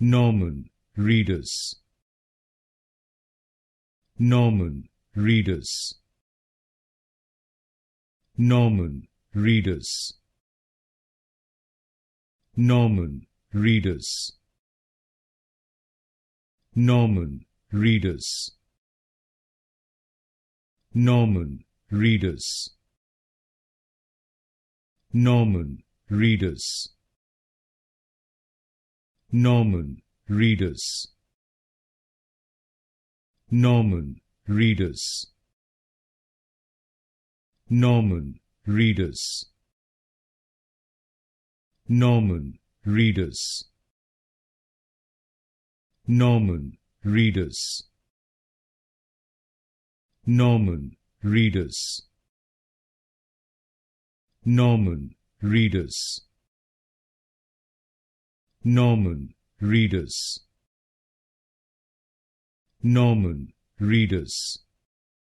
Norman Reedus, Norman Reedus, Norman Reedus, Norman Reedus, Norman Reedus, Norman Reedus, Norman Reedus, Norman Reedus, Norman Reedus, Norman Reedus, Norman Reedus, Norman Reedus, Norman Reedus, Norman Reedus, Norman Reedus, Norman Reedus,